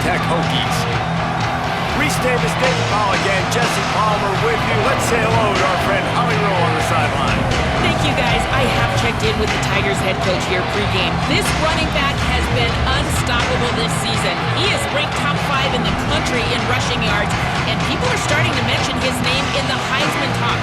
Tech Hokies. Restate the state call again. Jesse Palmer with you. Let's say hello to our friend Holly Rowe on the sideline. Thank you, guys. I have checked in with the Tigers head coach here pregame. This running back has been unstoppable this season. He is ranked top 5 in the country in rushing yards, and people are starting to mention his name in the Heisman talk.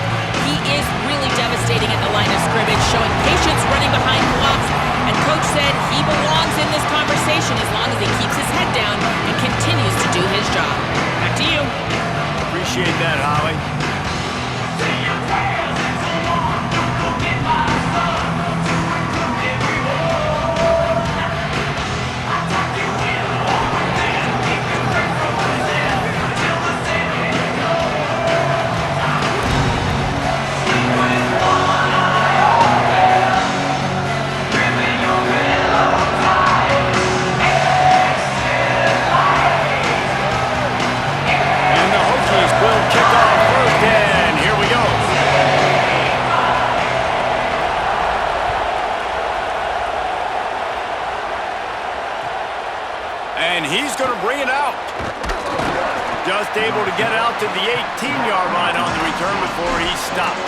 He is really devastating at the line of scrimmage, showing patience running behind blocks, and Coach said he belongs in this conversation as long as he keeps his head down and continues to do his job. Back to you. Appreciate that, Holly. And he's going to bring it out. Just able to get out to the 18-yard line on the return before he stopped.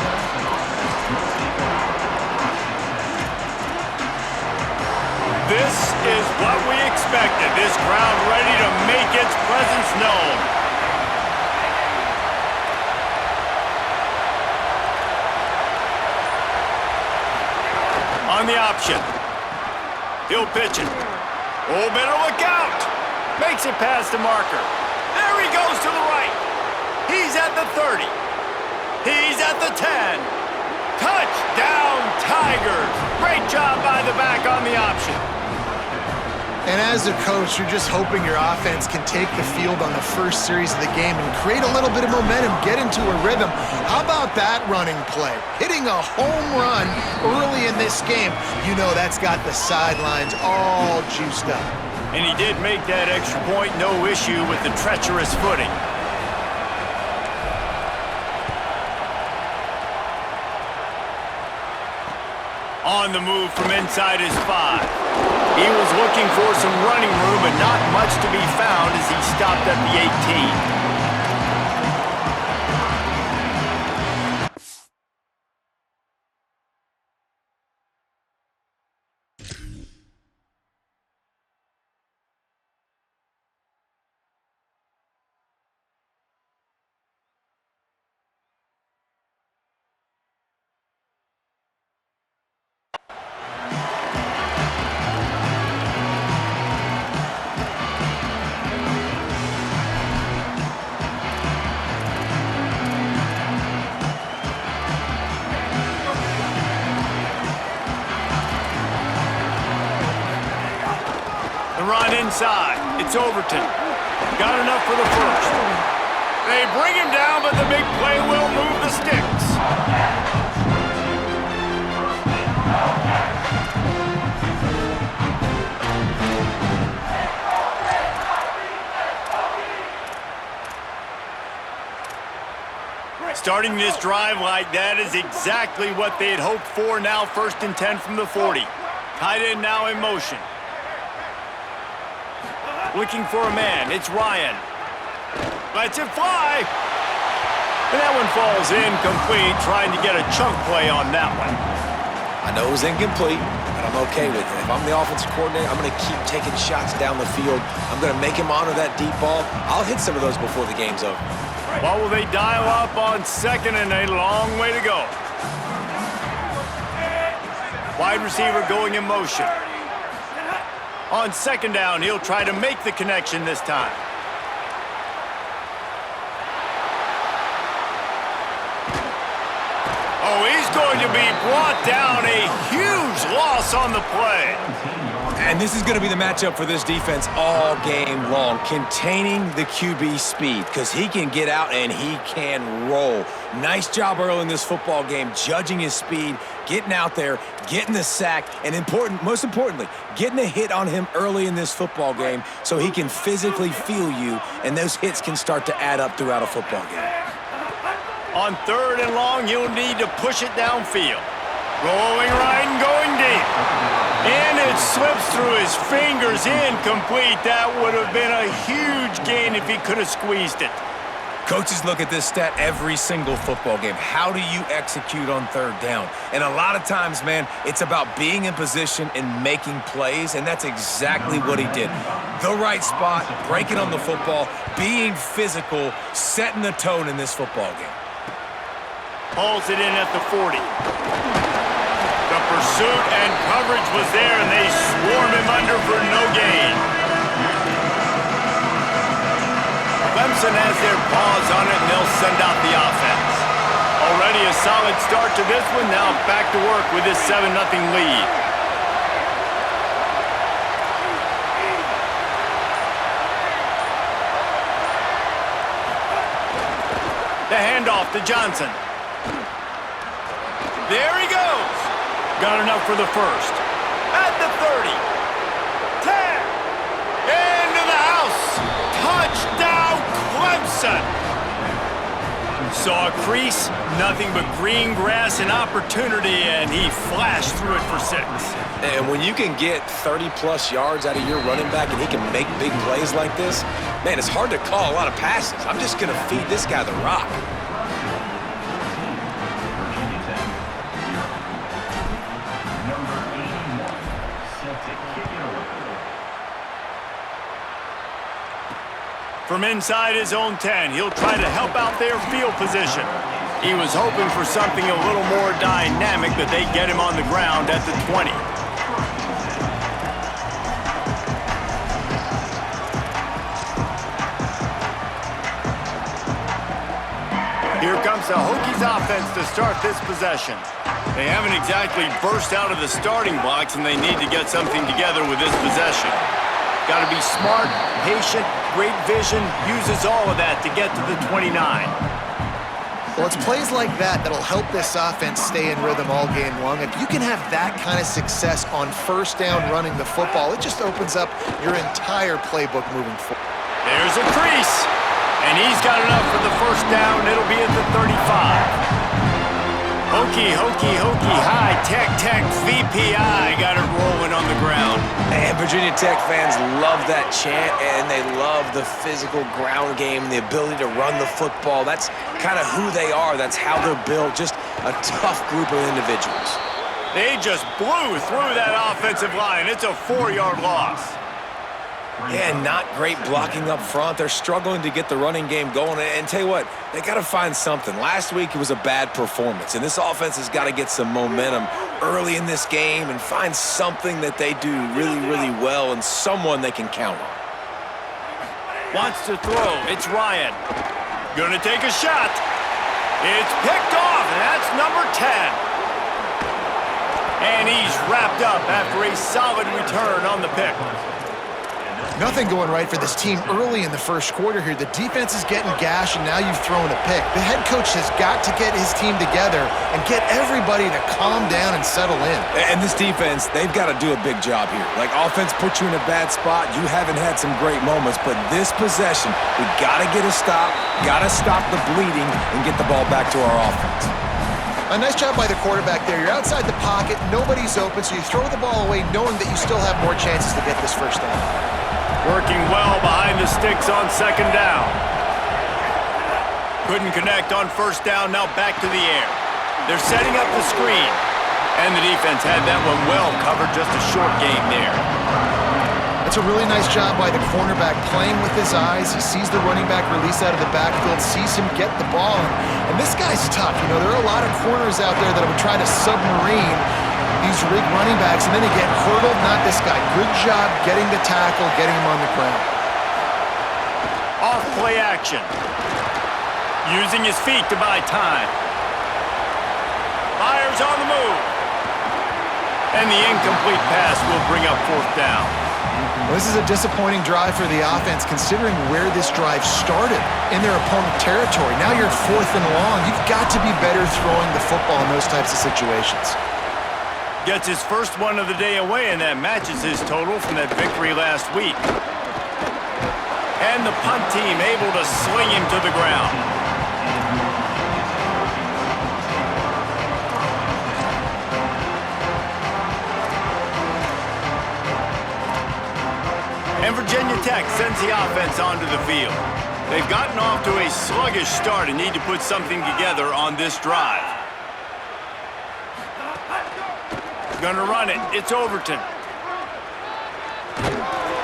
This is what we expected. This crowd ready to make its presence known. On the option. He'll pitch it. Oh, better look out. Makes it past the marker. There he goes to the right. He's at the 30. He's at the 10. Touchdown, Tigers. Great job by the back on the option. And as a coach, you're just hoping your offense can take the field on the first series of the game and create a little bit of momentum, get into a rhythm. How about that running play? Hitting a home run early in this game. You know that's got the sidelines all juiced up. And he did make that extra point, no issue with the treacherous footing. On the move from inside his 5. He was looking for some running room, but not much to be found as he stopped at the 18. Run inside. It's Overton. Got enough for the first. They bring him down, but the big play will move the sticks. Starting this drive like that is exactly what they had hoped for. Now 1st and 10 from the 40. Tight end now in motion. Looking for a man. It's Ryan. Lets it fly. And that one falls incomplete, trying to get a chunk play on that one. I know it was incomplete, but I'm okay with it. If I'm the offensive coordinator, I'm going to keep taking shots down the field. I'm going to make him honor that deep ball. I'll hit some of those before the game's over. What will they dial up on 2nd and a long way to go? Wide receiver going in motion. On 2nd down, he'll try to make the connection this time. Oh, he's going to be brought down. A huge loss on the play. And this is going to be the matchup for this defense all game long. Containing the QB speed, because he can get out and he can roll. Nice job early in this football game, judging his speed, getting out there, getting the sack, and most importantly, getting a hit on him early in this football game so he can physically feel you, and those hits can start to add up throughout a football game. On 3rd and long, you'll need to push it downfield. Rolling right and going deep. And it slips through his fingers, incomplete. That would have been a huge gain if he could have squeezed it. Coaches look at this stat every single football game. How do you execute on third down? And a lot of times, man, it's about being in position and making plays, and that's exactly what he did. The right spot, breaking on the football, being physical, setting the tone in this football game. Hauls it in at the 40. The pursuit and coverage was there, and they swarm him under for no gain. Clemson has their paws on it, and they'll send out the offense. Already a solid start to this one. Now back to work with this 7-0 lead. The handoff to Johnson. There he goes. Got enough for the first. At the 30. 10. Into the house. Touchdown, Clemson. Saw a crease, nothing but green grass and opportunity, and he flashed through it for 6. And when you can get 30-plus yards out of your running back and he can make big plays like this, man, it's hard to call a lot of passes. I'm just going to feed this guy the rock. From inside his own 10, he'll try to help out their field position. He was hoping for something a little more dynamic, but they get him on the ground at the 20. Here comes the Hokies offense to start this possession. They haven't exactly burst out of the starting blocks, and they need to get something together with this possession. Got to be smart, patient, great vision, uses all of that to get to the 29. Well, it's plays like that that'll help this offense stay in rhythm all game long. If you can have that kind of success on first down running the football, it just opens up your entire playbook moving forward. There's a crease, and he's got enough for the first down. It'll be at the 35. Hokey, hokey, hokey, high, tech, tech, VPI got it rolling on the ground. And Virginia Tech fans love that chant, and they love the physical ground game, the ability to run the football. That's kind of who they are. That's how they're built. Just a tough group of individuals. They just blew through that offensive line. It's a 4-yard loss. Yeah, not great blocking up front. They're struggling to get the running game going. And tell you what, they got to find something. Last week, it was a bad performance. And this offense has got to get some momentum early in this game and find something that they do really, really well and someone they can count on. Wants to throw. It's Ryan. Gonna take a shot. It's picked off, and that's number 10. And he's wrapped up after a solid return on the pick. Nothing going right for this team early in the first quarter here. The defense is getting gashed, and now you've thrown a pick. The head coach has got to get his team together and get everybody to calm down and settle in. And this defense, they've got to do a big job here. Like, offense put you in a bad spot. You haven't had some great moments, but this possession, we got to get a stop, got to stop the bleeding, and get the ball back to our offense. A nice job by the quarterback there. You're outside the pocket, nobody's open, so you throw the ball away knowing that you still have more chances to get this first down. Working well behind the sticks on second down. Couldn't connect on first down, now back to the air. They're setting up the screen. And the defense had that one well covered, just a short game there. That's a really nice job by the cornerback playing with his eyes. He sees the running back release out of the backfield, sees him get the ball. And this guy's tough. You know, there are a lot of corners out there that would try to submarine these rig running backs, and then they get hurdled. Not this guy. Good job getting the tackle, getting him on the ground. Off play action. Using his feet to buy time. Fires on the move. And the incomplete pass will bring up fourth down. Well, this is a disappointing drive for the offense, considering where this drive started in their opponent territory. Now you're at 4th and long. You've got to be better throwing the football in those types of situations. Gets his first one of the day away, and that matches his total from that victory last week. And the punt team able to sling him to the ground. Virginia Tech sends the offense onto the field. They've gotten off to a sluggish start and need to put something together on this drive. Gonna run it. It's Overton.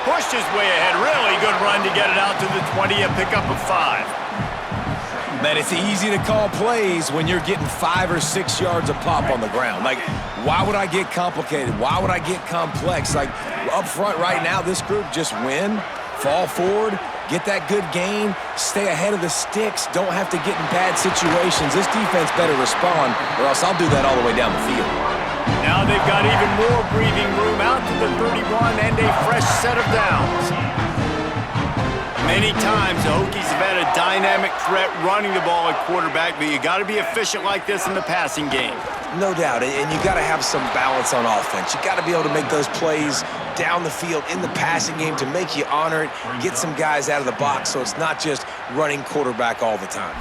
Pushed his way ahead. Really good run to get it out to the 20, a pickup of 5. Man, it's easy to call plays when you're getting 5 or 6 yards a pop on the ground. Like, why would I get complicated? Why would I get complex? Like, up front right now, this group just win, fall forward, get that good gain, stay ahead of the sticks, don't have to get in bad situations. This defense better respond, or else I'll do that all the way down the field. Now they've got even more breathing room out to the 31 and a fresh set of downs. Many times the Hokies have had a dynamic threat running the ball at quarterback, but you got to be efficient like this in the passing game. No doubt, and you got to have some balance on offense. You got to be able to make those plays down the field in the passing game to make you honor it, get some guys out of the box so it's not just running quarterback all the time.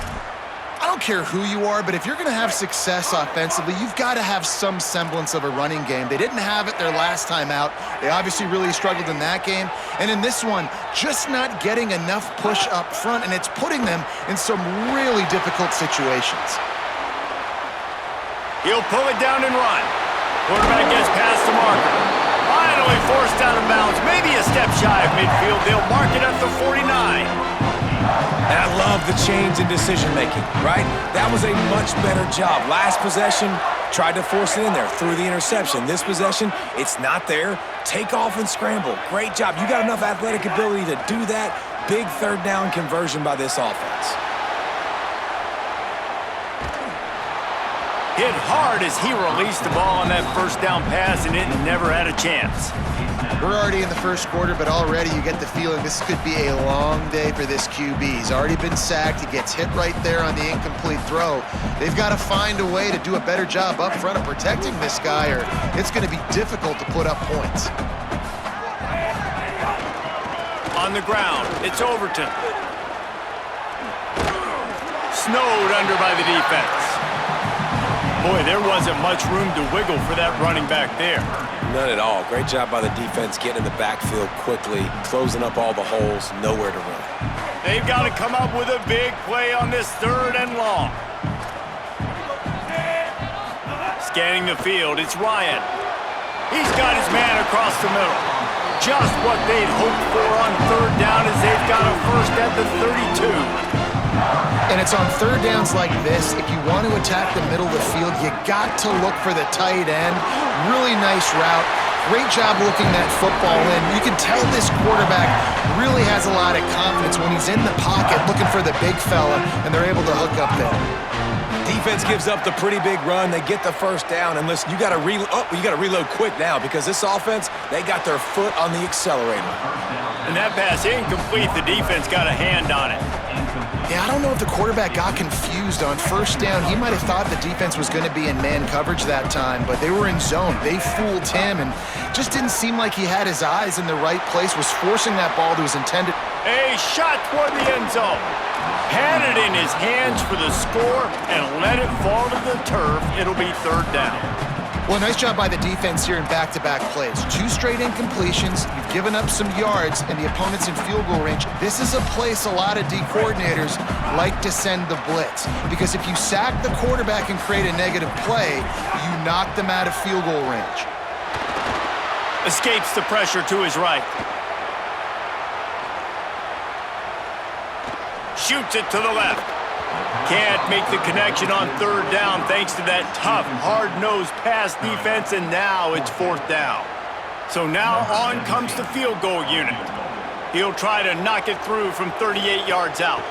I don't care who you are, but if you're going to have success offensively, you've got to have some semblance of a running game. They didn't have it their last time out. They obviously really struggled in that game. And in this one, just not getting enough push up front, and it's putting them in some really difficult situations. He'll pull it down and run. Quarterback gets past the marker. Finally forced out of bounds, maybe a step shy of midfield. They'll mark it at the 49. And I love the change in decision-making, right? That was a much better job. Last possession, tried to force it in there, threw the interception. This possession, it's not there. Take off and scramble. Great job. You got enough athletic ability to do that. Big third down conversion by this offense. Hit hard as he released the ball on that first down pass, and it never had a chance. We're already in the first quarter, but already you get the feeling this could be a long day for this QB. He's already been sacked. He gets hit right there on the incomplete throw. They've got to find a way to do a better job up front of protecting this guy, or it's going to be difficult to put up points. On the ground, it's Overton. Snowed under by the defense. Boy, there wasn't much room to wiggle for that running back there. None at all. Great job by the defense getting in the backfield quickly, closing up all the holes, nowhere to run. They've got to come up with a big play on this 3rd and long. Scanning the field, it's Ryan. He's got his man across the middle. Just what they'd hoped for on 3rd down as they've got a first at the 32. And it's on 3rd downs like this, if you want to attack the middle of the field, you got to look for the tight end. Really nice route. Great job looking that football in. You can tell this quarterback really has a lot of confidence when he's in the pocket looking for the big fella, and they're able to hook up there. Defense gives up the pretty big run. They get the first down, and listen, you got to reload quick now because this offense, they got their foot on the accelerator. And that pass incomplete. The defense got a hand on it. Yeah, I don't know if the quarterback got confused on 1st down. He might have thought the defense was going to be in man coverage that time, but they were in zone. They fooled him and just didn't seem like he had his eyes in the right place, was forcing that ball to his intended. A shot toward the end zone. Had it in his hands for the score and let it fall to the turf. It'll be 3rd down. Well, nice job by the defense here in back-to-back plays. 2 straight incompletions. You've given up some yards, and the opponent's in field goal range. This is a place a lot of D coordinators like to send the blitz, because if you sack the quarterback and create a negative play, you knock them out of field goal range. Escapes the pressure to his right. Shoots it to the left. Can't make the connection on 3rd down thanks to that tough, hard-nosed pass defense, and now it's 4th down. So now on comes the field goal unit. He'll try to knock it through from 38 yards out.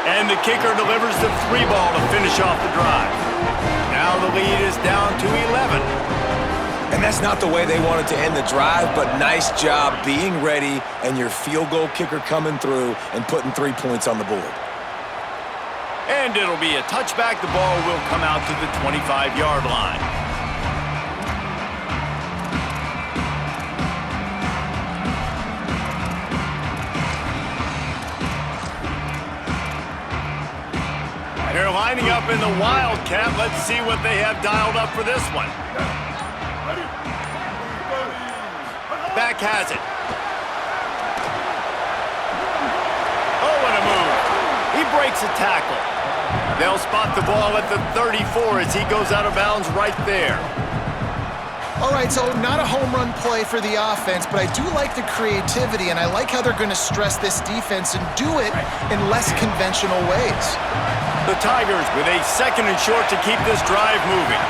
And the kicker delivers the 3 ball to finish off the drive. Now the lead is down to 11. And that's not the way they wanted to end the drive, but nice job being ready and your field goal kicker coming through and putting 3 points on the board. And it'll be a touchback. The ball will come out to the 25-yard line. They're lining up in the Wildcat. Let's see what they have dialed up for this one. Back has it. breaks a tackle. They'll spot the ball at the 34 as he goes out of bounds right there. All right, so not a home run play for the offense, but I do like the creativity, and I like how they're going to stress this defense and do it in less conventional ways. The Tigers with a 2nd and short to keep this drive moving.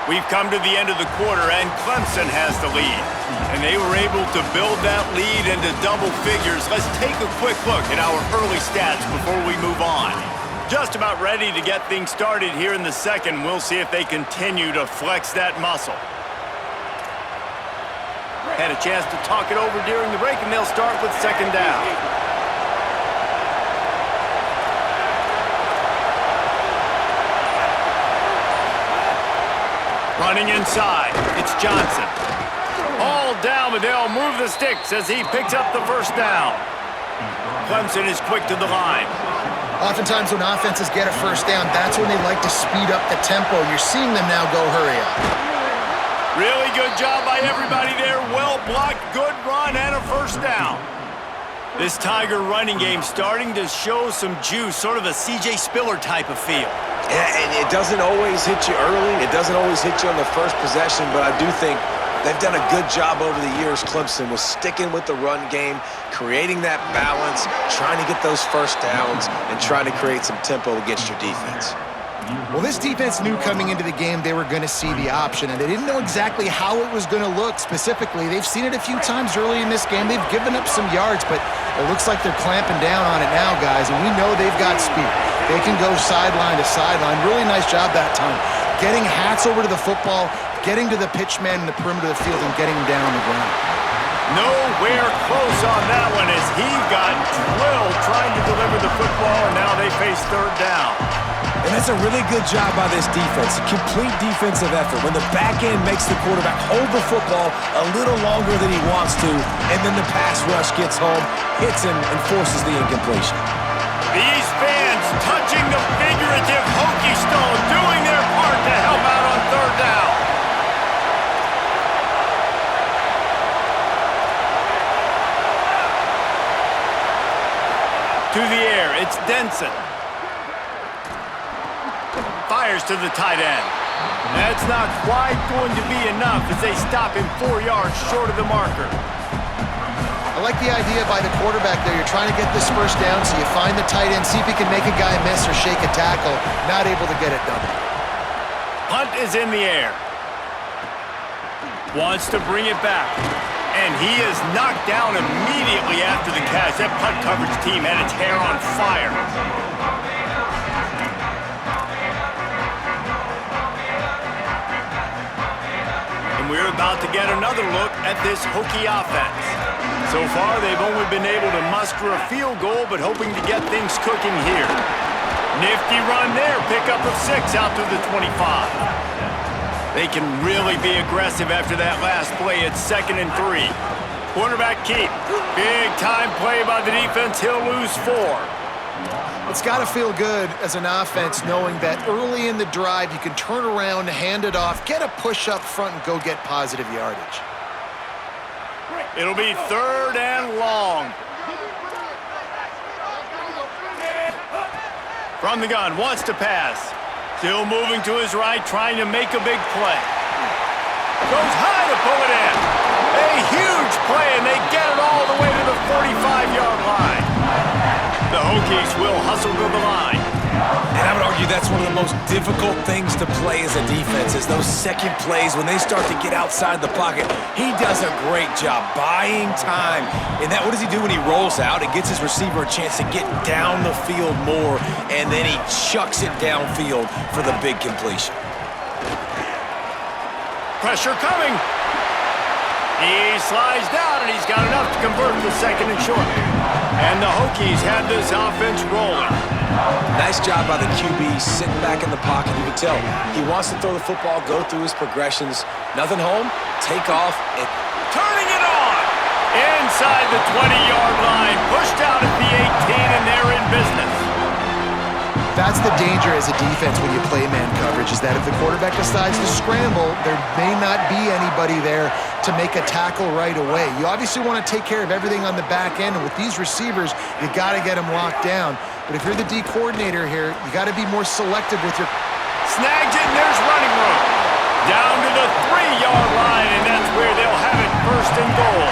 We've come to the end of the quarter, and Clemson has the lead. And they were able to build that lead into double figures. Let's take a quick look at our early stats before we move on. Just about ready to get things started here in the second. We'll see if they continue to flex that muscle. Had a chance to talk it over during the break, and they'll start with 2nd down. Running inside, it's Johnson. All down, but they'll move the sticks as he picks up the 1st down. Clemson is quick to the line. Oftentimes when offenses get a 1st down, that's when they like to speed up the tempo. You're seeing them now go hurry up. Really good job by everybody there. Well blocked, good run, and a 1st down. This Tiger running game starting to show some juice, sort of a C.J. Spiller type of feel. Yeah, and it doesn't always hit you early. It doesn't always hit you on the first possession, but I do think they've done a good job over the years, Clemson, with sticking with the run game, creating that balance, trying to get those 1st downs, and trying to create some tempo against your defense. Well, this defense knew coming into the game they were going to see the option, and they didn't know exactly how it was going to look specifically. They've seen it a few times early in this game. They've given up some yards, but it looks like they're clamping down on it now, guys, and we know they've got speed. They can go sideline to sideline. Really nice job that time. Getting hats over to the football, getting to the pitch man in the perimeter of the field, and getting him down on the ground. Nowhere close on that one as he got drilled trying to deliver the football, and now they face 3rd down. And that's a really good job by this defense. A complete defensive effort. When the back end makes the quarterback hold the football a little longer than he wants to, and then the pass rush gets home, hits him, and forces the incompletion. These fans touching the figurative hokey stone, doing their part to help out on 3rd down. To the air, it's Denson. Fires to the tight end. That's not quite going to be enough as they stop him 4 yards short of the marker. I like the idea by the quarterback there. You're trying to get this 1st down, so you find the tight end, see if he can make a guy miss or shake a tackle. Not able to get it done. Punt is in the air. Wants to bring it back. And he is knocked down immediately after the catch. That punt coverage team had its hair on fire. And we're about to get another look at this Hokie offense. So far, they've only been able to muster a field goal, but hoping to get things cooking here. Nifty run there, pickup of 6 out to the 25. They can really be aggressive after that last play. It's 2nd and 3. Quarterback keep. Big time play by the defense. He'll lose 4. It's got to feel good as an offense knowing that early in the drive you can turn around, hand it off, get a push up front, and go get positive yardage. It'll be 3rd and long. From the gun, wants to pass. Still moving to his right, trying to make a big play. Goes high to pull it in. A huge play, and they get it all the way to the 45-yard line. The Hokies will hustle to the line. And I would argue that's one of the most difficult things to play as a defense is those second plays when they start to get outside the pocket. He does a great job buying time. And that, what does he do when he rolls out? It gets his receiver a chance to get down the field more, and then he chucks it downfield for the big completion. Pressure coming. He slides down, and he's got enough to convert the 2nd and short. And the Hokies have this offense rolling. Nice job by the QB sitting back in the pocket. You can tell he wants to throw the football, go through his progressions. Nothing home, take off, and turning it on. Inside the 20-yard line, pushed out at the 18, and they're in business. That's that's the danger as a defense when you play man coverage, is that if the quarterback decides to scramble, there may not be anybody there to make a tackle right away. You obviously want to take care of everything on the back end, and with these receivers, you got to get them locked down. But if you're the D coordinator here, you got to be more selective with your... Snags it, and there's running room. Down to the 3-yard line, and that's where they'll have it, first and goal.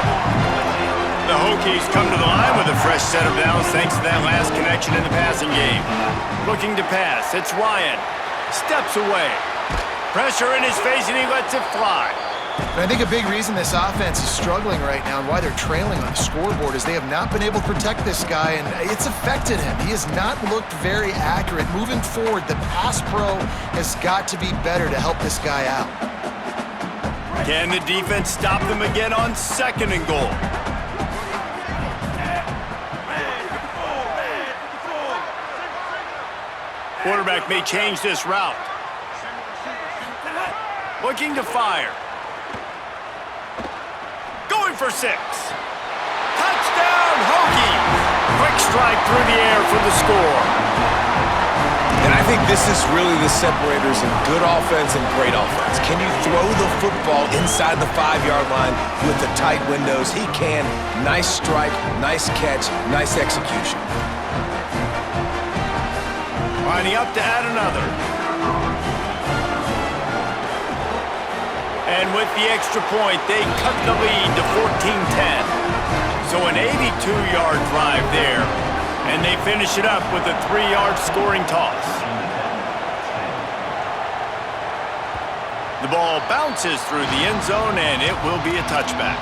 The Hokies come to the line with a fresh set of downs thanks to that last connection in the passing game. Looking to pass, it's Ryan. Steps away. Pressure in his face, and he lets it fly. And I think a big reason this offense is struggling right now and why they're trailing on the scoreboard is they have not been able to protect this guy, and it's affected him. He has not looked very accurate. Moving forward, the pass pro has got to be better to help this guy out. Can the defense stop them again on second and goal? Quarterback may change this route. Looking to fire. Going for 6. Touchdown, Hokies! Quick strike through the air for the score. And I think this is really the separators in good offense and great offense. Can you throw the football inside the 5-yard line with the tight windows? He can. Nice strike, nice catch, nice execution. Lining up to add another. And with the extra point, they cut the lead to 14-10. So an 82-yard drive there, and they finish it up with a 3-yard scoring toss. The ball bounces through the end zone, and it will be a touchback.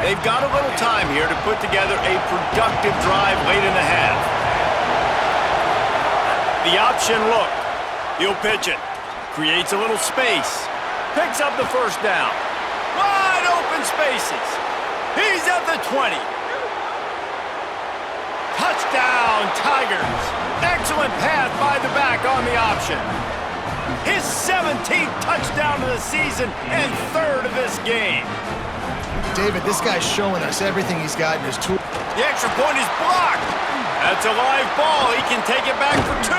They've got a little time here to put together a productive drive late in the half. The option look. He'll pitch it. Creates a little space. Picks up the first down. Wide open spaces. He's at the 20. Touchdown, Tigers. Excellent pass by the back on the option. His 17th touchdown of the season and 3rd of this game. David, this guy's showing us everything he's got in his tool. The extra point is blocked. That's a live ball. He can take it back for 2.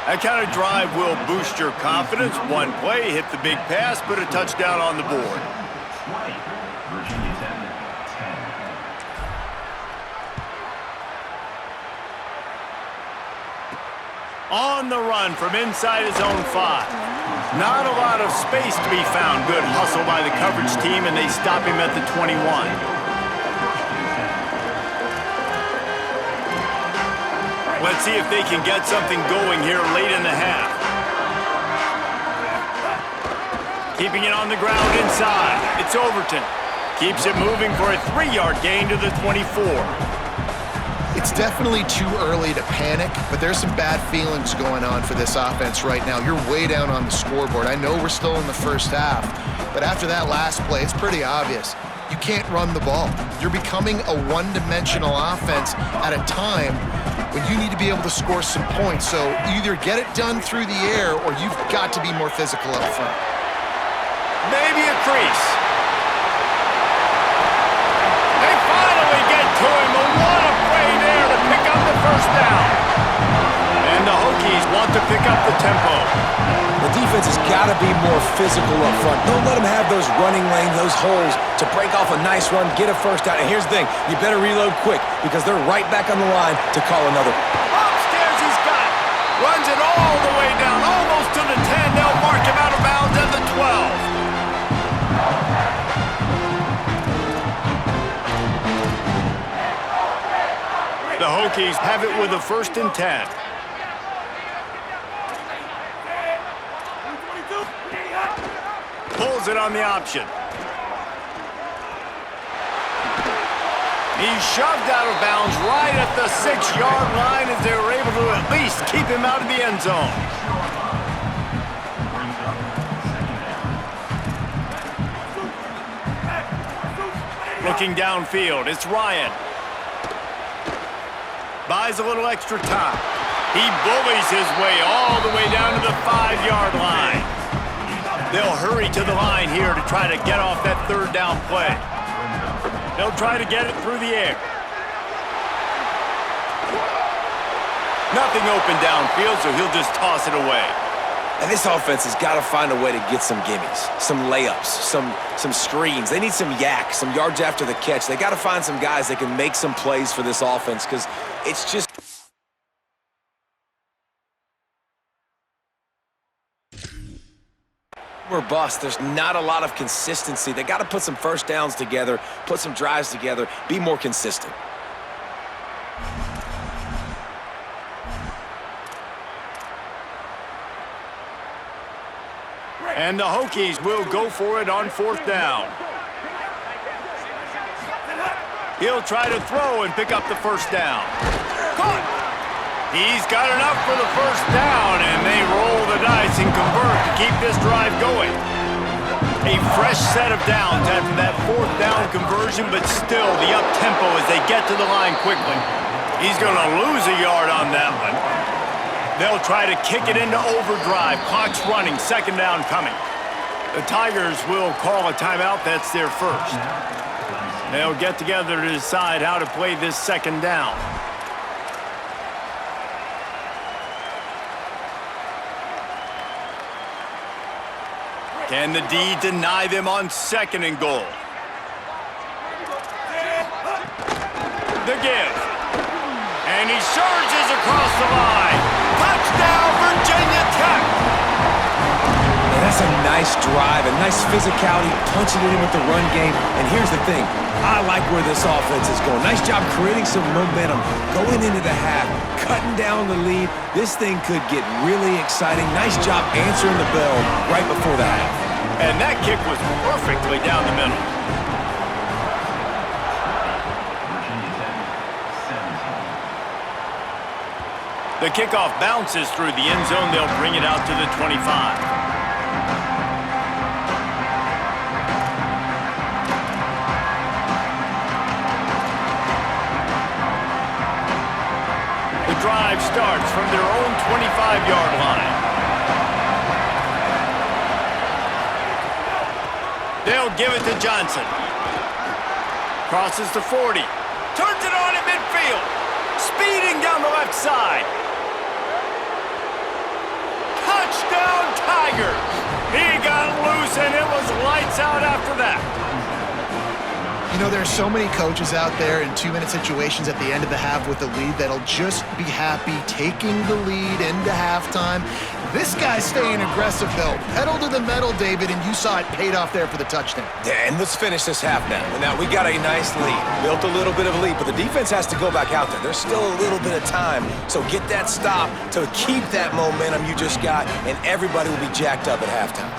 That kind of drive will boost your confidence. One play, hit the big pass, put a touchdown on the board. On the run from inside his own 5. Not a lot of space to be found. Good hustle by the coverage team, and they stop him at the 21. Let's see if they can get something going here late in the half. Keeping it on the ground inside. It's Overton. Keeps it moving for a 3-yard gain to the 24. It's definitely too early to panic, but there's some bad feelings going on for this offense right now. You're way down on the scoreboard. I know we're still in the first half, but after that last play, it's pretty obvious. You can't run the ball. You're becoming a one-dimensional offense at a time when you need to be able to score some points. So either get it done through the air or you've got to be more physical up front. Maybe a crease. They finally get to him, but what a play there to pick up the first down. And the Hokies want to pick up the tempo. The defense has got to be more physical up front. Don't let them have those running lanes, those holes to break off a nice run, get a first down. And here's the thing, you better reload quick because they're right back on the line to call another. Upstairs he's got it. Runs it all the way down, almost to the 10. They'll mark him out of bounds at the 12. The Hokies have it with a 1st and 10. Pulls it on the option. He's shoved out of bounds right at the 6-yard line as they were able to at least keep him out of the end zone. Looking downfield, it's Ryan. Buys a little extra time. He bullies his way all the way down to the 5-yard line. They'll hurry to the line here to try to get off that 3rd down play. They'll try to get it through the air. Nothing open downfield, so he'll just toss it away. And this offense has got to find a way to get some gimmies, some layups, some screens. They need some yak, some yards after the catch. They got to find some guys that can make some plays for this offense because it's just... We're bust. There's not a lot of consistency. They got to put some first downs together, put some drives together, be more consistent. And the Hokies will go for it on 4th down. He'll try to throw and pick up the first down. Caught! He's got enough for the first down, and they roll the dice and convert to keep this drive going. A fresh set of downs after that 4th down conversion, but still the up-tempo as they get to the line quickly. He's going to lose a yard on that one. They'll try to kick it into overdrive. Clock's running, 2nd down coming. The Tigers will call a timeout. That's their first. They'll get together to decide how to play this 2nd down. Can the D deny them on 2nd and goal? The give. And he surges across the line. Touchdown, Virginia Tech! And that's a nice drive, a nice physicality, punching it in with the run game. And here's the thing. I like where this offense is going. Nice job creating some momentum, going into the half, cutting down the lead. This thing could get really exciting. Nice job answering the bell right before the half. And that kick was perfectly down the middle. The kickoff bounces through the end zone. They'll bring it out to the 25. The drive starts from their own 25-yard line. They'll give it to Johnson. Crosses the 40. Turns it on in midfield. Speeding down the left side. Touchdown, Tigers! He got loose, and it was lights out after that. You know, there's so many coaches out there in 2-minute situations at the end of the half with the lead that'll just be happy taking the lead into halftime. This guy's staying aggressive, though. Pedal to the metal, David, and you saw it paid off there for the touchdown. Yeah, and let's finish this half now. Now, we got a nice lead. Built a little bit of a lead, but the defense has to go back out there. There's still a little bit of time. So get that stop to keep that momentum you just got, and everybody will be jacked up at halftime.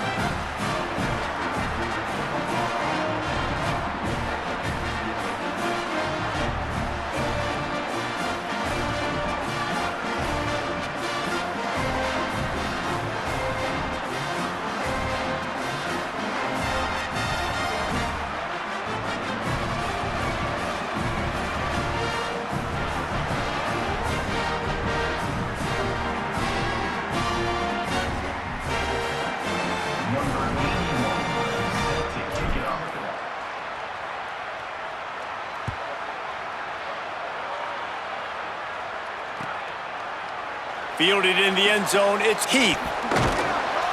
Fielded in the end zone, it's Heath.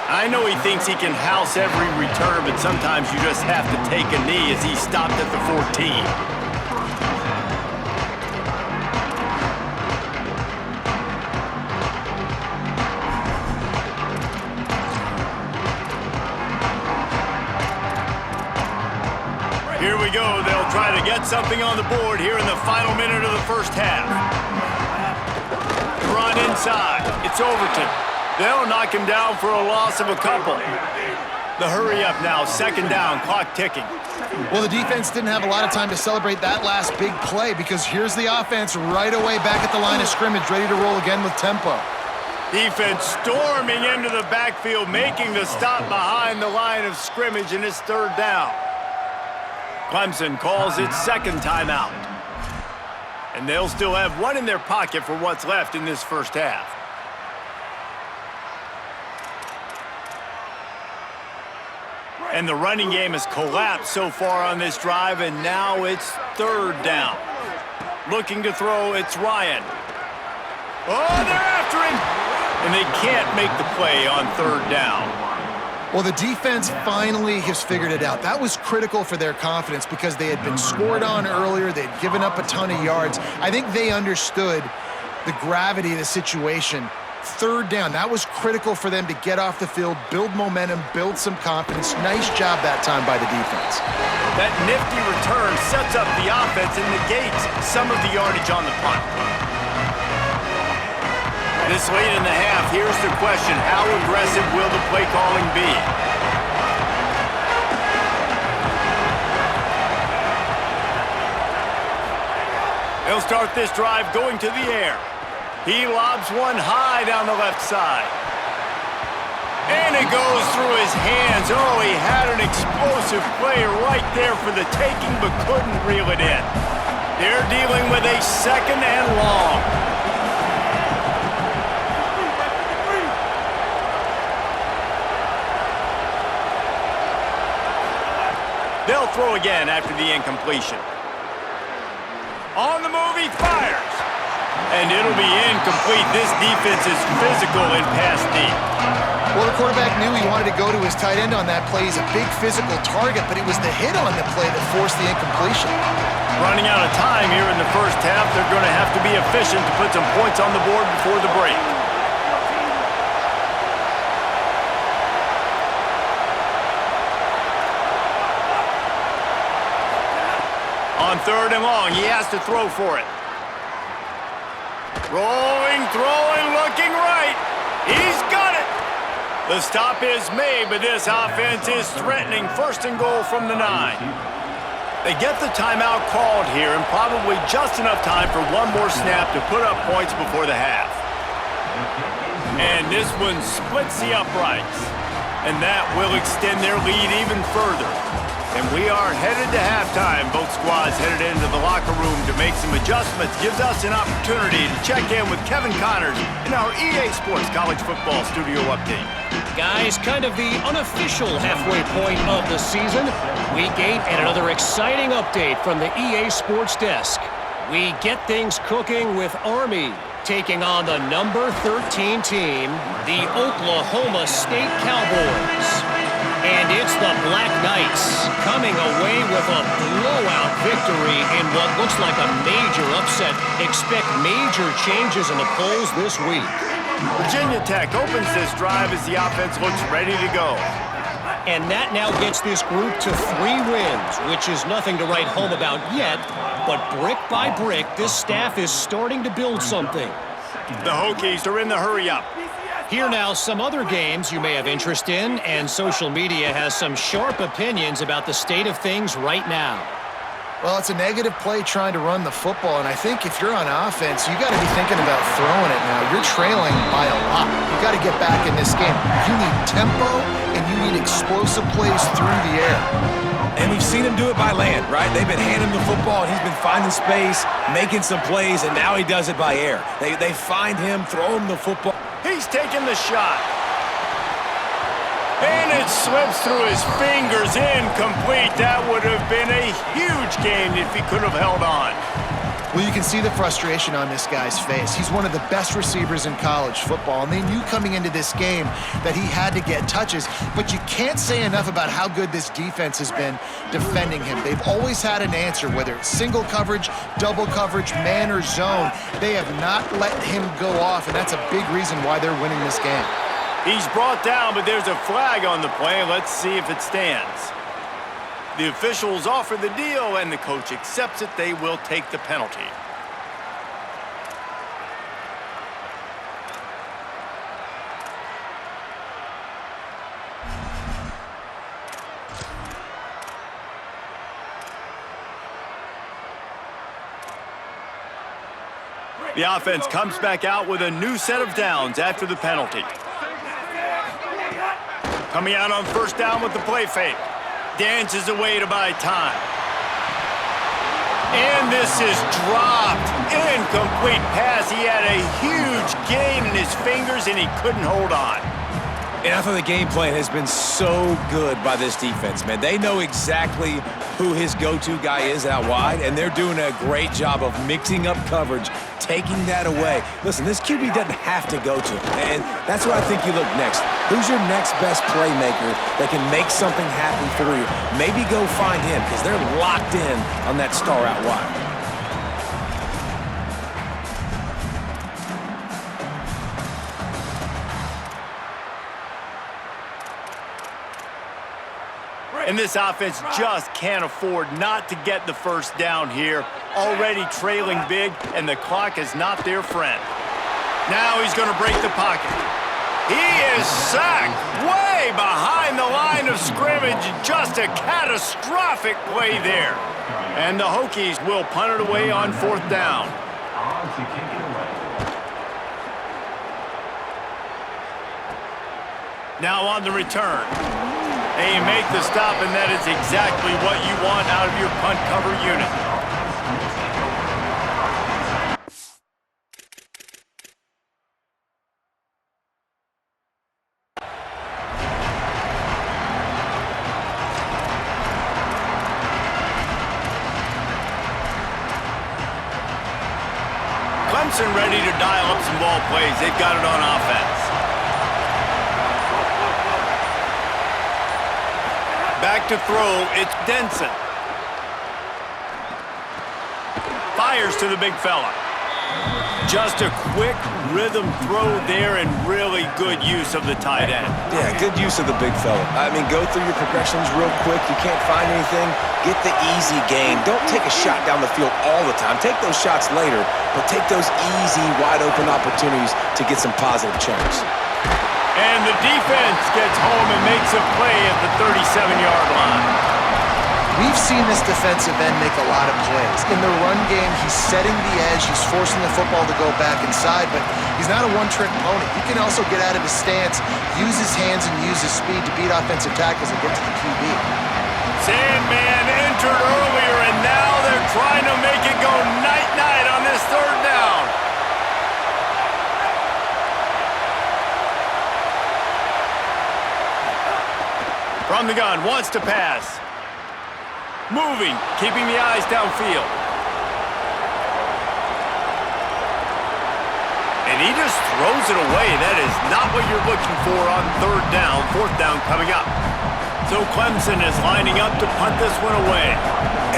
I know he thinks he can house every return, but sometimes you just have to take a knee as he stopped at the 14. Here we go. They'll try to get something on the board here in the final minute of the first half. Run inside. It's Overton. They'll knock him down for a loss of a couple. The hurry up now. 2nd down. Clock ticking. Well, the defense didn't have a lot of time to celebrate that last big play because here's the offense right away back at the line of scrimmage, ready to roll again with tempo. Defense storming into the backfield, making the stop behind the line of scrimmage, and it's 3rd down. Clemson calls its 2nd timeout. And they'll still have one in their pocket for what's left in this first half. And the running game has collapsed so far on this drive, and now it's 3rd down. Looking to throw, it's Ryan. Oh, they're after him! And they can't make the play on third down. Well, the defense finally has figured it out. That was critical for their confidence because they had been scored on earlier. They had given up a ton of yards. I think they understood the gravity of the situation. Third down, that was critical for them to get off the field, build momentum, build some confidence. Nice job that time by the defense. That nifty return sets up the offense and negates some of the yardage on the punt. This late in the half, here's the question: how aggressive will the play calling be? He'll start this drive going to the air. He lobs one high down the left side. And it goes through his hands. Oh, he had an explosive play right there for the taking, but couldn't reel it in. They're dealing with a second and long. They'll throw again after the incompletion. On the move, he fires. And it'll be incomplete. This defense is physical in pass deep. Well, the quarterback knew he wanted to go to his tight end on that play. He's a big physical target, but it was the hit on the play that forced the incompletion. Running out of time here in the first half, they're going to have to be efficient to put some points on the board before the break. On third and long, he has to throw for it. Rolling, throwing, looking right. He's got it. The stop is made, but this offense is threatening first and goal from the 9. They get the timeout called here and probably just enough time for one more snap to put up points before the half. And this one splits the uprights. And that will extend their lead even further. And we are headed to halftime. Both squads headed into the locker room to make some adjustments. Gives us an opportunity to check in with Kevin Connors in our EA Sports College Football Studio Update. Guys, kind of the unofficial halfway point of the season. Week 8 and another exciting update from the EA Sports desk. We get things cooking with Army taking on the number 13 team, the Oklahoma State Cowboys. And it's the Black Knights coming away with a blowout victory in what looks like a major upset. Expect major changes in the polls this week. Virginia Tech opens this drive as the offense looks ready to go. And that now gets this group to 3 wins, which is nothing to write home about yet. But brick by brick, this staff is starting to build something. The Hokies are in the hurry-up. Here now, some other games you may have interest in, and social media has some sharp opinions about the state of things right now. Well, it's a negative play trying to run the football, and I think if you're on offense, you got to be thinking about throwing it now. You're trailing by a lot. You got to get back in this game. You need tempo, and you need explosive plays through the air. And we've seen him do it by land, right? They've been handing him the football, and he's been finding space, making some plays, and now he does it by air. They find him, throw him the football. He's taking the shot. And it slips through his fingers, incomplete. That would have been a huge gain if he could have held on. Well, you can see the frustration on this guy's face. He's one of the best receivers in college football, and they knew coming into this game that he had to get touches, but you can't say enough about how good this defense has been defending him. They've always had an answer, whether it's single coverage, double coverage, man or zone. They have not let him go off, and that's a big reason why they're winning this game. He's brought down, but there's a flag on the play. Let's see if it stands. The officials offer the deal, and the coach accepts it. They will take the penalty. The offense comes back out with a new set of downs after the penalty. Coming out on first down with the play fake. Dances away to buy time. And this is dropped. Incomplete pass. He had a huge gain in his fingers, and he couldn't hold on. And I thought the game plan has been so good by this defense, man. They know exactly who his go-to guy is out wide, and they're doing a great job of mixing up coverage, taking that away. Listen, this QB doesn't have to go to him, and that's what I think you look next. Who's your next best playmaker that can make something happen for you? Maybe go find him, because they're locked in on that star out wide. And this offense just can't afford not to get the first down here. Already trailing big, and the clock is not their friend. Now he's going to break the pocket. He is sacked way behind the line of scrimmage. Just a catastrophic play there. And the Hokies will punt it away on 4th down. Now on the return. They make the stop, and that is exactly what you want out of your punt cover unit. Clemson ready to dial up some ball plays. They've got it on offense. Back to throw, it's Denson. Fires to the big fella. Just a quick rhythm throw there, and really good use of the tight end. Yeah, good use of the big fella. I mean, go through your progressions real quick. You can't find anything, get the easy gain. Don't take a shot down the field all the time. Take those shots later, but take those easy, wide-open opportunities to get some positive chunks. And the defense gets home and makes a play at the 37-yard line. We've seen this defensive end make a lot of plays. In the run game, he's setting the edge, he's forcing the football to go back inside, but he's not a one-trick pony. He can also get out of his stance, use his hands, and use his speed to beat offensive tackles and get to the QB. Sandman entered earlier, and now they're trying to make it go night-night on this 3rd down. From the gun, wants to pass. Moving, keeping the eyes downfield. And he just throws it away. That is not what you're looking for on 3rd down. 4th down coming up. So Clemson is lining up to punt this one away.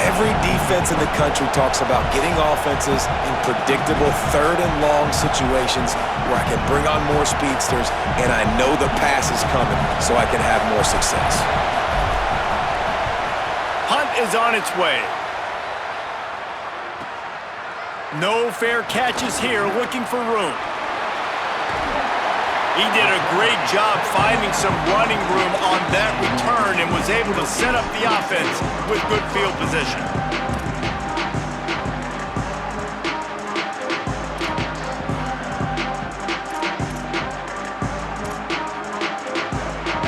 Every defense in the country talks about getting offenses in predictable 3rd and long situations where I can bring on more speedsters and I know the pass is coming so I can have more success. Punt is on its way. No fair catches here, looking for room. He did a great job finding some running room on that return and was able to set up the offense with good field position.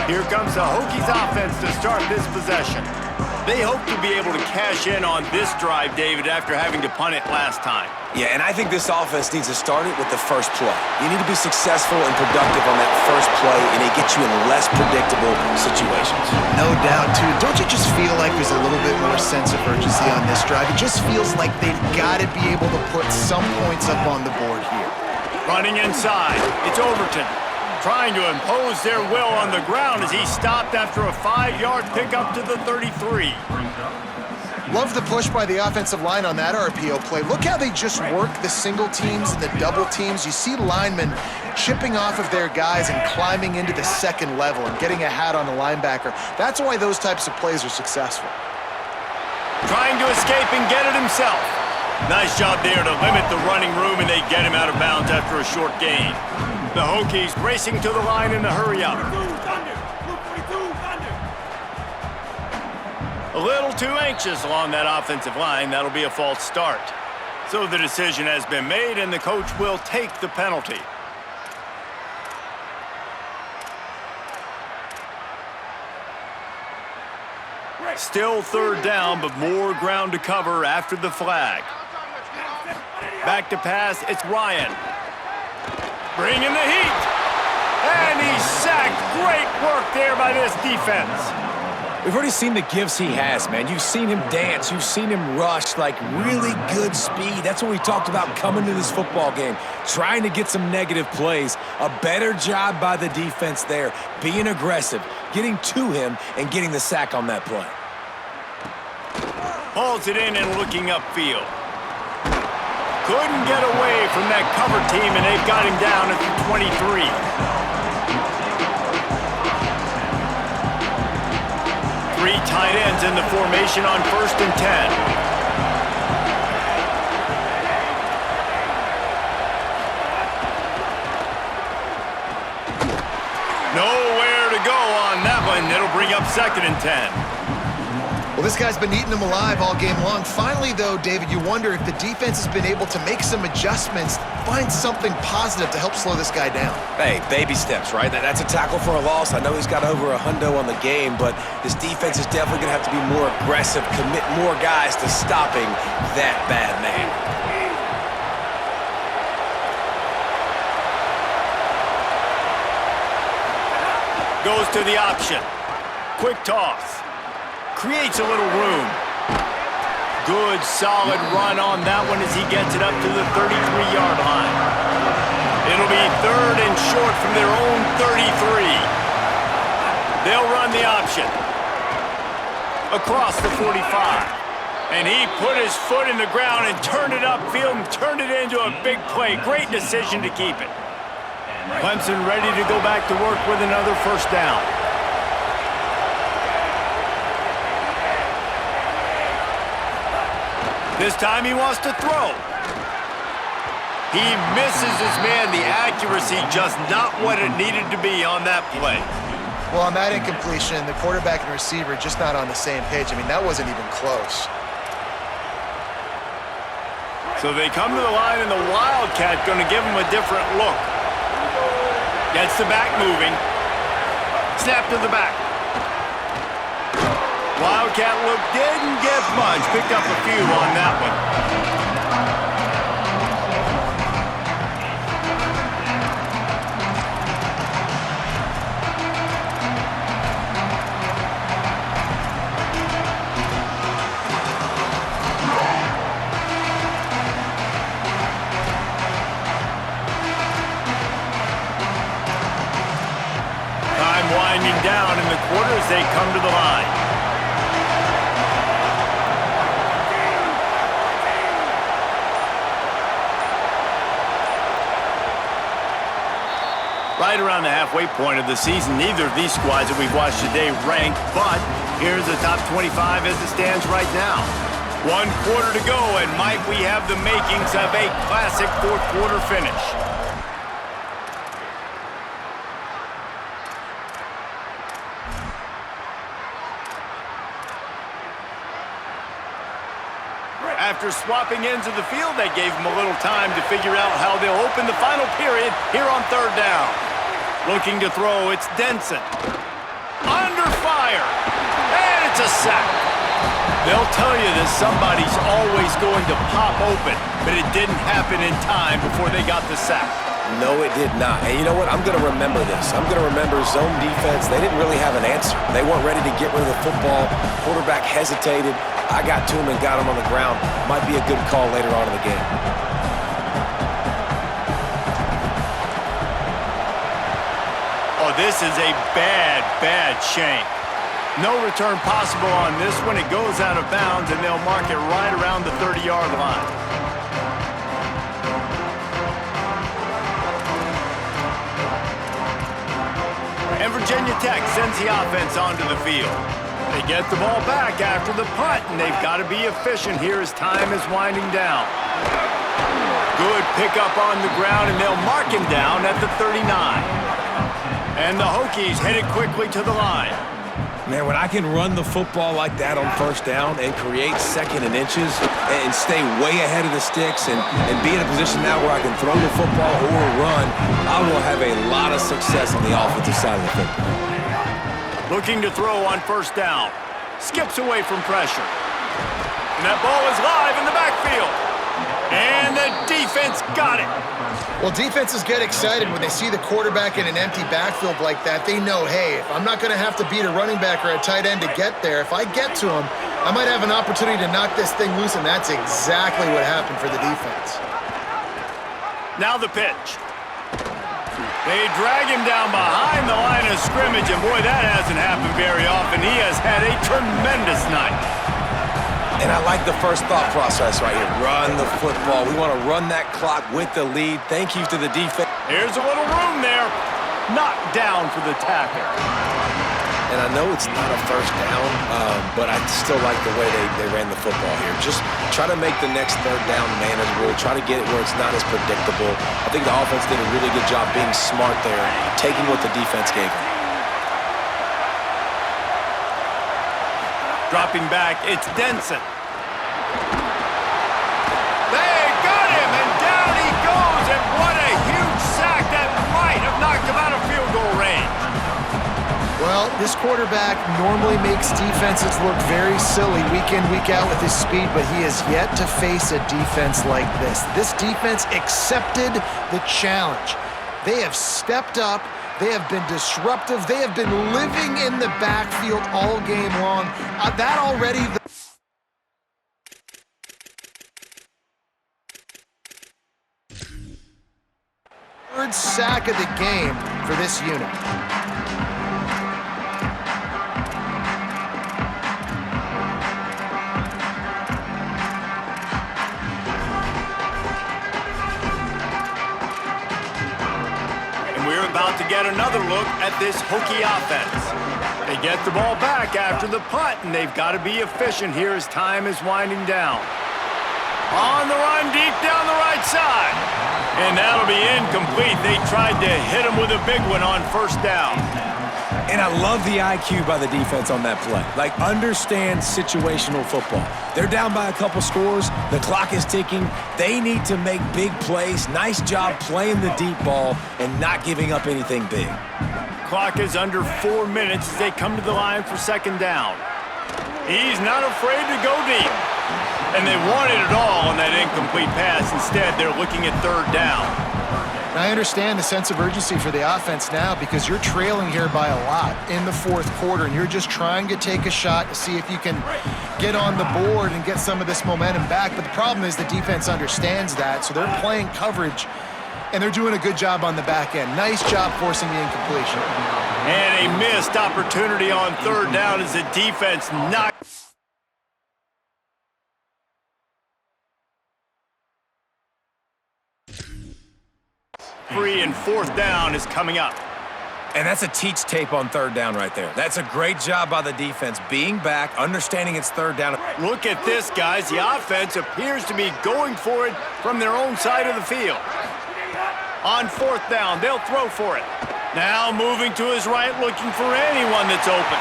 Here comes the Hokies offense to start this possession. They hope to be able to cash in on this drive, David, after having to punt it last time. Yeah, and I think this offense needs to start it with the first play. You need to be successful and productive on that first play, and it gets you in less predictable situations. No doubt, too. Don't you just feel like there's a little bit more sense of urgency on this drive? It just feels like they've got to be able to put some points up on the board here. Running inside, it's Overton. Trying to impose their will on the ground as he stopped after a 5-yard pickup to the 33. Love the push by the offensive line on that RPO play. Look how they just work the single teams and the double teams. You see linemen chipping off of their guys and climbing into the 2nd level and getting a hat on the linebacker. That's why those types of plays are successful. Trying to escape and get it himself. Nice job there to limit the running room, and they get him out of bounds after a short gain. The Hokies racing to the line in a hurry-up. A little too anxious along that offensive line. That'll be a false start. So the decision has been made, and the coach will take the penalty. Still 3rd down, but more ground to cover after the flag. Back to pass, it's Ryan. Bringing the heat. And he's sacked. Great work there by this defense. We've already seen the gifts he has, man. You've seen him dance. You've seen him rush, like really good speed. That's what we talked about coming to this football game, trying to get some negative plays. A better job by the defense there, being aggressive, getting to him, and getting the sack on that play. Hauls it in and looking upfield. Couldn't get away from that cover team, and they've got him down at the 23. Three tight ends in the formation on 1st and 10. Nowhere to go on that one. It'll bring up 2nd and 10. Well, this guy's been eating them alive all game long. Finally, though, David, you wonder if the defense has been able to make some adjustments, find something positive to help slow this guy down. Hey, baby steps, right? That's a tackle for a loss. I know he's got over a hundo on the game, but this defense is definitely going to have to be more aggressive, commit more guys to stopping that bad man. Goes to the option. Quick toss. Creates a little room. Good, solid run on that one as he gets it up to the 33-yard line. It'll be 3rd and short from their own 33. They'll run the option. Across the 45. And he put his foot in the ground and turned it upfield and turned it into a big play. Great decision to keep it. Clemson ready to go back to work with another 1st down. This time he wants to throw. He misses his man. The accuracy just not what it needed to be on that play. Well, on that incompletion, the quarterback and receiver just not on the same page. I mean, that wasn't even close. So they come to the line, and the Wildcat going to give him a different look. Gets the back moving. Snap to the back. Wildcat look didn't get much. Picked up a few on that one. Time winding down in the quarter as they come to the line. Right around the halfway point of the season, neither of these squads that we've watched today rank, but here's the top 25 as it stands right now. 1 quarter to go, and might we have the makings of a classic 4th quarter finish. After swapping ends of the field, they gave them a little time to figure out how they'll open the final period here on 3rd down. Looking to throw, it's Denson. Under fire, and it's a sack. They'll tell you that somebody's always going to pop open, but it didn't happen in time before they got the sack. No, it did not. And you know what? I'm going to remember this. I'm going to remember zone defense. They didn't really have an answer. They weren't ready to get rid of the football. Quarterback hesitated. I got to him and got him on the ground. Might be a good call later on in the game. Oh, this is a bad shank. No return possible on this one. It goes out of bounds, and they'll mark it right around the 30-yard line. And Virginia Tech sends the offense onto the field. They get the ball back after the punt, and they've got to be efficient here as time is winding down. Good pickup on the ground, and they'll mark him down at the 39. And the Hokies headed quickly to the line. Man, when I can run the football like that on 1st down and create 2nd and inches and stay way ahead of the sticks and be in a position now where I can throw the football or run, I will have a lot of success on the offensive side of the football. Looking to throw on 1st down. Skips away from pressure. And that ball is live in the backfield. And the defense got it. Well, defenses get excited when they see the quarterback in an empty backfield like that. They know, hey, if I'm not going to have to beat a running back or a tight end to get there, if I get to him, I might have an opportunity to knock this thing loose, and that's exactly what happened for the defense. Now the pitch. They drag him down behind the line of scrimmage, and boy, that hasn't happened very often. He has had a tremendous night. And I like the first thought process right here. Run the football. We want to run that clock with the lead. Thank you to the defense. Here's a little room there. Knocked down for the tackle. And I know it's not a first down, but I still like the way they ran the football here. Just try to make the next third down manageable. Try to get it where it's not as predictable. I think the offense did a really good job being smart there, taking what the defense gave them. Dropping back, it's Denson. They got him, and down he goes, and what a huge sack that might have knocked him out of field goal range. Well, this quarterback normally makes defenses look very silly week in, week out with his speed, but he has yet to face a defense like this. This defense accepted the challenge. They have stepped up. They have been disruptive. They have been living in the backfield all game long. That already... Third sack of the game for this unit. About to get another look at this Hokie offense. They get the ball back after the punt, and they've got to be efficient here as time is winding down. On the run, deep down the right side. And that'll be incomplete. They tried to hit him with a big one on first down. And I love the IQ by the defense on that play. Like, understand situational football. They're down by a couple scores. The clock is ticking. They need to make big plays. Nice job playing the deep ball and not giving up anything big. Clock is under 4 minutes as they come to the line for second down. He's not afraid to go deep. And they wanted it all on that incomplete pass. Instead, they're looking at third down. I understand the sense of urgency for the offense now because you're trailing here by a lot in the fourth quarter, and you're just trying to take a shot to see if you can get on the board and get some of this momentum back. But the problem is the defense understands that, so they're playing coverage, and they're doing a good job on the back end. Nice job forcing the incompletion. And a missed opportunity on third down as the defense knocked. 3 and fourth down is coming up. And that's a teach tape on third down right there. That's a great job by the defense, being back, understanding it's third down. Look at this, guys. The offense appears to be going for it from their own side of the field. On fourth down, they'll throw for it. Now moving to his right, looking for anyone that's open.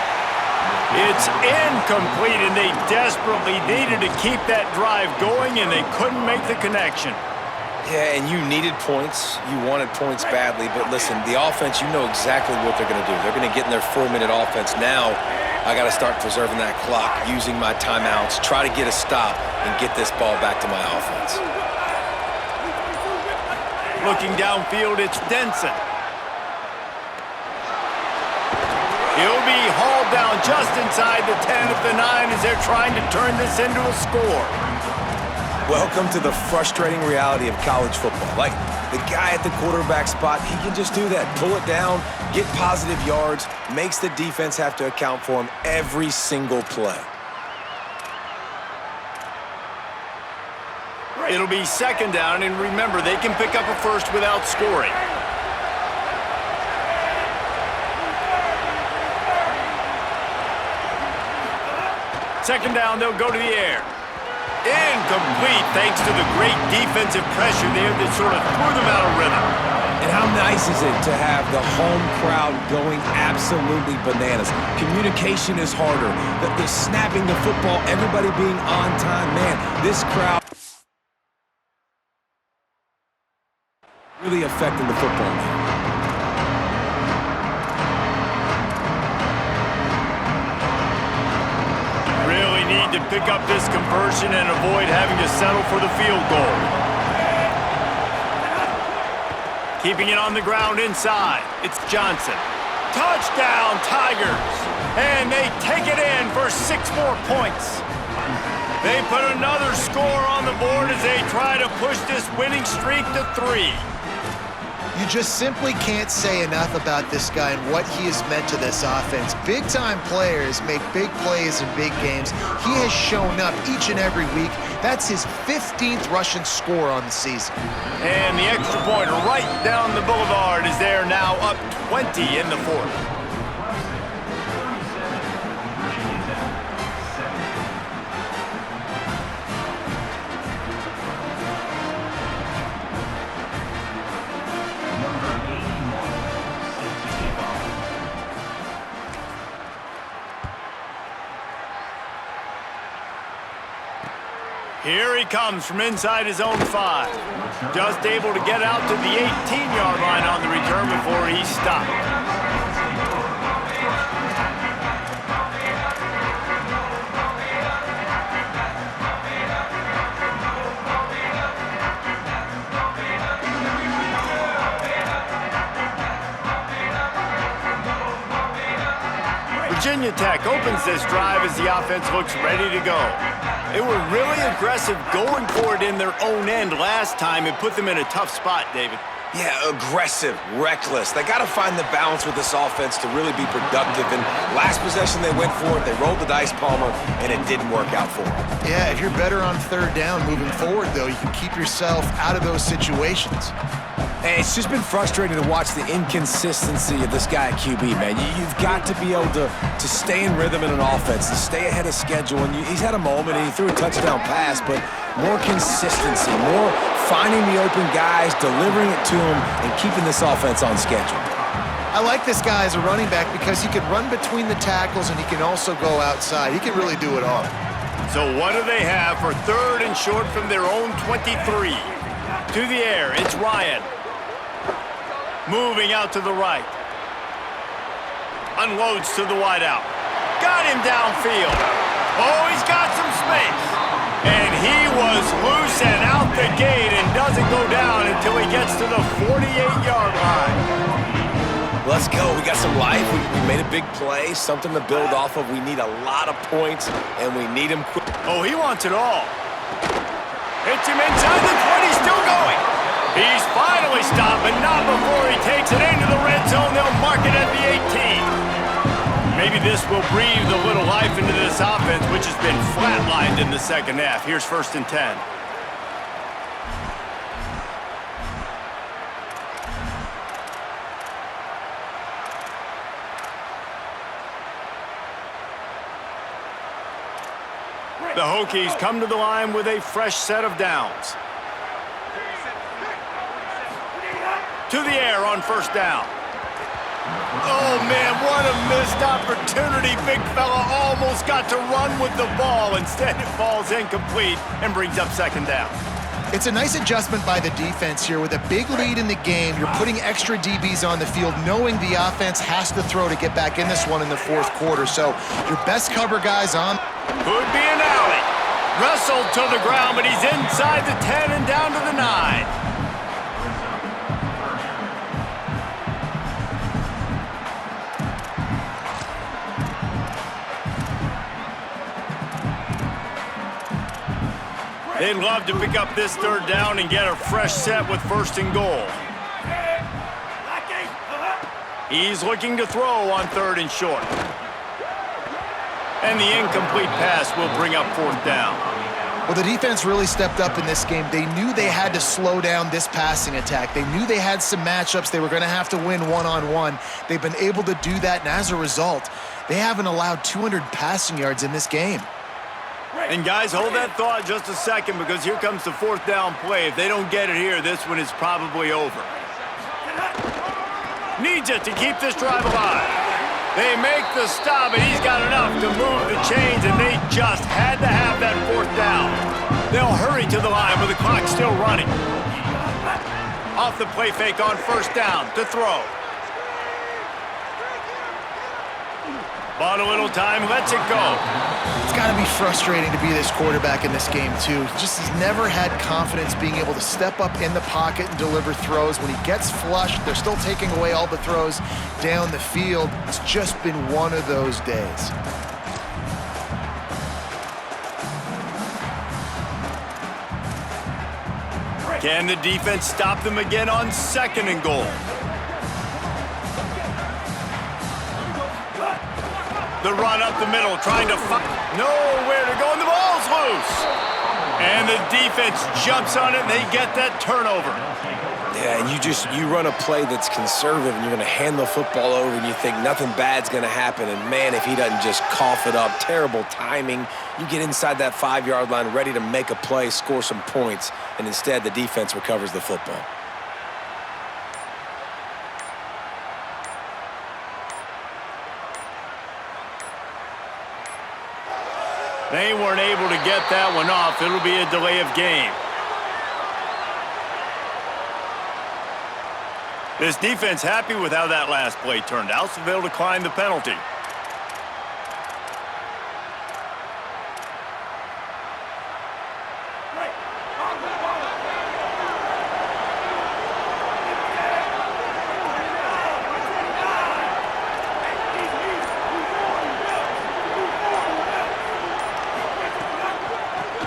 It's incomplete, and they desperately needed to keep that drive going, and they couldn't make the connection. Yeah, and you needed points. You wanted points badly. But listen, the offense, you know exactly what they're going to do. They're going to get in their 4-minute offense. Now, I got to start preserving that clock, using my timeouts, try to get a stop, and get this ball back to my offense. Looking downfield, it's Denson. He'll be hauled down just inside the 10 of the 9 as they're trying to turn this into a score. Welcome to the frustrating reality of college football. Like, the guy at the quarterback spot, he can just do that. Pull it down, get positive yards, makes the defense have to account for him every single play. It'll be second down, and remember, they can pick up a first without scoring. Second down, they'll go to the air. Incomplete, thanks to the great defensive pressure there that sort of threw them out of rhythm. And how nice is it to have the home crowd going absolutely bananas? Communication is harder. The snapping the football, everybody being on time. Man, this crowd really affecting the football game. Really need to pick up this conversion and avoid having to settle for the field goal. Keeping it on the ground inside. It's Johnson. Touchdown, Tigers! And they take it in for 6 more points. They put another score on the board as they try to push this winning streak to 3. You just simply can't say enough about this guy and what he has meant to this offense. Big-time players make big plays in big games. He has shown up each and every week. That's his 15th rushing score on the season. And the extra point right down the boulevard is there now, up 20 in the 4th. Here he comes from inside his own 5. Just able to get out to the 18-yard line on the return before he stopped. Virginia Tech opens this drive as the offense looks ready to go. They were really aggressive going for it in their own end last time. It put them in a tough spot, David. Yeah, aggressive, reckless. They got to find the balance with this offense to really be productive. And last possession they went for it, they rolled the dice, Palmer, and it didn't work out for them. Yeah, if you're better on 3rd down moving forward, though, you can keep yourself out of those situations. And it's just been frustrating to watch the inconsistency of this guy at QB, man. You've got to be able to stay in rhythm in an offense, to stay ahead of schedule. And he's had a moment, and he threw a touchdown pass, but more consistency, more finding the open guys, delivering it to them, and keeping this offense on schedule. I like this guy as a running back because he can run between the tackles and he can also go outside. He can really do it all. So what do they have for 3rd and short from their own 23? To the air, it's Ryan. Moving out to the right. Unloads to the wideout. Got him downfield. Oh, he's got some space. And he was loose and out the gate and doesn't go down until he gets to the 48-yard line. Let's go. We got some life. We made a big play, something to build off of. We need a lot of points, and we need him quick. Oh, he wants it all. Hits him inside the 20, still going. He's finally stopped, but not before he takes it into the red zone. They'll mark it at the 18. Maybe this will breathe a little life into this offense, which has been flatlined in the 2nd half. Here's 1st and 10. The Hokies come to the line with a fresh set of downs. To the air on 1st down. Oh, man, what a missed opportunity. Big fella almost got to run with the ball. Instead, it falls incomplete and brings up 2nd down. It's a nice adjustment by the defense here. With a big lead in the game, you're putting extra DBs on the field, knowing the offense has to throw to get back in this one in the 4th quarter. So your best cover guys on. Could be an alley. Wrestled to the ground, but he's inside the 10 and down to the 9. They'd love to pick up this 3rd down and get a fresh set with 1st and goal. He's looking to throw on 3rd and short. And the incomplete pass will bring up 4th down. Well, the defense really stepped up in this game. They knew they had to slow down this passing attack. They knew they had some matchups they were going to have to win one-on-one. They've been able to do that, and as a result, they haven't allowed 200 passing yards in this game. And guys, hold that thought just a second, because here comes the 4th down play. If they don't get it here, this one is probably over. Needs it to keep this drive alive. They make the stop, and he's got enough to move the chains, and they just had to have that 4th down. They'll hurry to the line with the clock still running. Off the play fake on 1st down to throw. Bought a little time, lets it go. It's got to be frustrating to be this quarterback in this game, too. He just has never had confidence being able to step up in the pocket and deliver throws. When he gets flushed, they're still taking away all the throws down the field. It's just been one of those days. Can the defense stop them again on 2nd and goal? The run up the middle, trying to find nowhere to go, and the ball's loose. And the defense jumps on it, and they get that turnover. Yeah, and you run a play that's conservative, and you're going to hand the football over, and you think nothing bad's going to happen. And, man, if he doesn't just cough it up, terrible timing. You get inside that 5-yard line ready to make a play, score some points, and instead the defense recovers the football. They weren't able to get that one off. It'll be a delay of game. This defense happy with how that last play turned out, so they'll decline the penalty.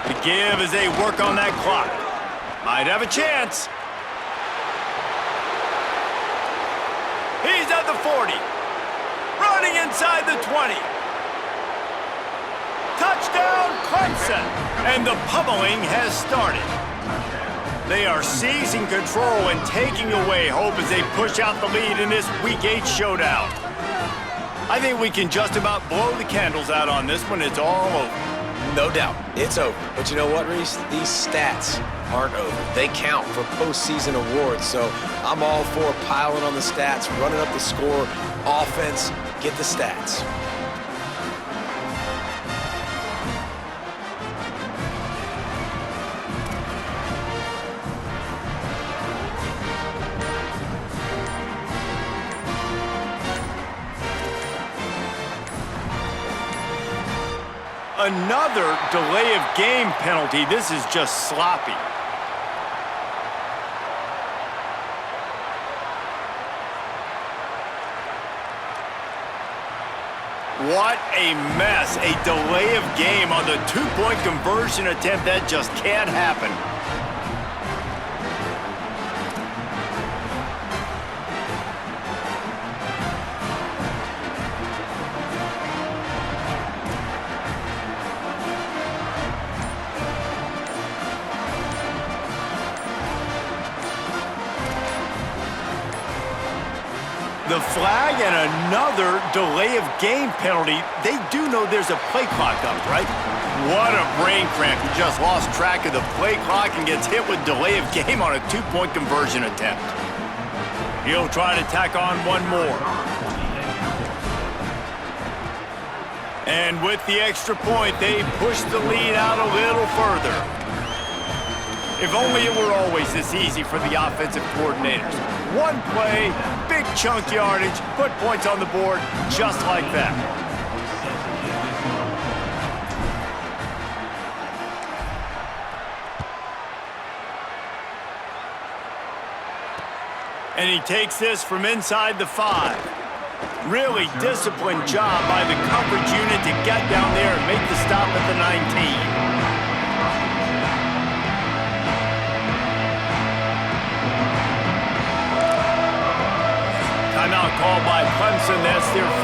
The give as they work on that clock. Might have a chance. He's at the 40. Running inside the 20. Touchdown, Clemson. And the pummeling has started. They are seizing control and taking away hope as they push out the lead in this Week 8 showdown. I think we can just about blow the candles out on this one. It's all over. No doubt, it's over. But you know what, Reese? These stats aren't over. They count for postseason awards, so I'm all for piling on the stats, running up the score, offense, get the stats. Another delay of game penalty. This is just sloppy. What a mess. A delay of game on the two-point conversion attempt. That just can't happen. The flag and another delay of game penalty. They do know there's a play clock up, right? What a brain cramp. He just lost track of the play clock and gets hit with delay of game on a two-point conversion attempt. He'll try to tack on one more. And with the extra point, they push the lead out a little further. If only it were always this easy for the offensive coordinators. One play, big chunk yardage, put points on the board just like that. And he takes this from inside the 5. Really disciplined job by the coverage unit to get down there and make the stop at the 19. Timeout called by Clemson. That's their first.